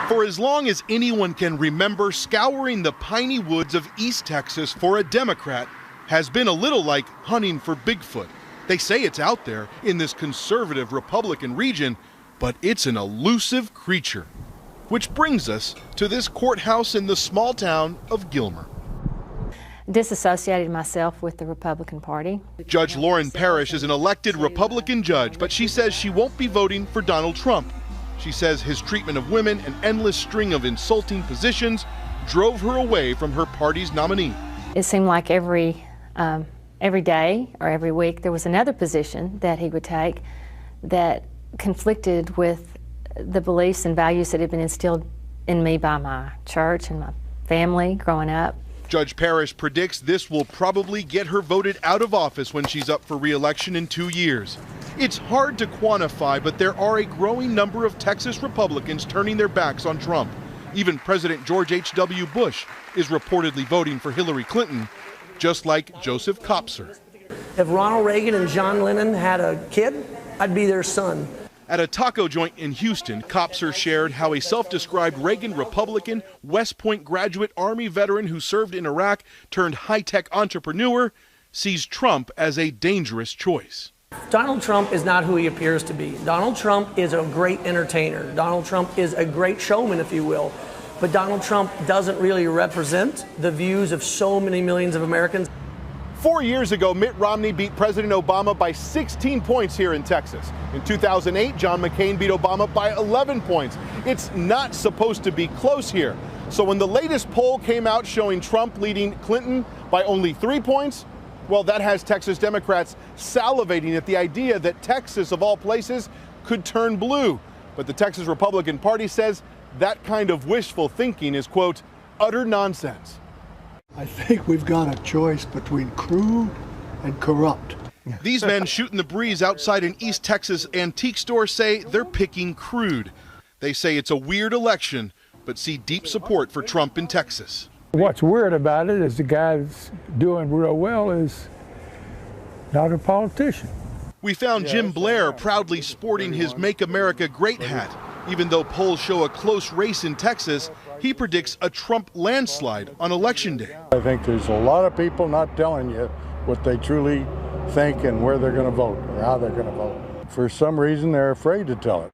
For as long as anyone can remember, scouring the piney woods of East Texas for a Democrat has been a little like hunting for Bigfoot. They say it's out there in this conservative Republican region, but it's an elusive creature. Which brings us to this courthouse in the small town of Gilmer. Disassociated myself with the Republican Party. Judge Lauren Parrish is an elected Republican judge, but she says she won't be voting for Donald Trump. She says his treatment of women, an endless string of insulting positions, drove her away from her party's nominee. It seemed like every day or every week there was another position that he would take that conflicted with the beliefs and values that had been instilled in me by my church and my family growing up. Judge Parrish predicts this will probably get her voted out of office when she's up for re-election in 2 years. It's hard to quantify, but there are a growing number of Texas Republicans turning their backs on Trump. Even President George H.W. Bush is reportedly voting for Hillary Clinton, just like Joseph Kopser. If Ronald Reagan and John Lennon had a kid, I'd be their son. At a taco joint in Houston, Kopser shared how a self-described Reagan Republican, West Point graduate Army veteran who served in Iraq turned high-tech entrepreneur sees Trump as a dangerous choice. Donald Trump is not who he appears to be. Donald Trump is a great entertainer. Donald Trump is a great showman, if you will. But Donald Trump doesn't really represent the views of so many millions of Americans. 4 years ago, Mitt Romney beat President Obama by 16 points here in Texas. In 2008, John McCain beat Obama by 11 points. It's not supposed to be close here. So when the latest poll came out showing Trump leading Clinton by only 3 points, well, that has Texas Democrats salivating at the idea that Texas, of all places, could turn blue. But the Texas Republican Party says that kind of wishful thinking is, quote, utter nonsense. I think we've got a choice between crude and corrupt. These men shooting the breeze outside an East Texas antique store say they're picking crude. They say it's a weird election, but see deep support for Trump in Texas. What's weird about it is the guy that's doing real well is not a politician. We found Jim Blair proudly sporting his Make America Great hat. Even though polls show a close race in Texas, he predicts a Trump landslide on Election Day. I think there's a lot of people not telling you what they truly think and where they're going to vote or how they're going to vote. For some reason, they're afraid to tell it.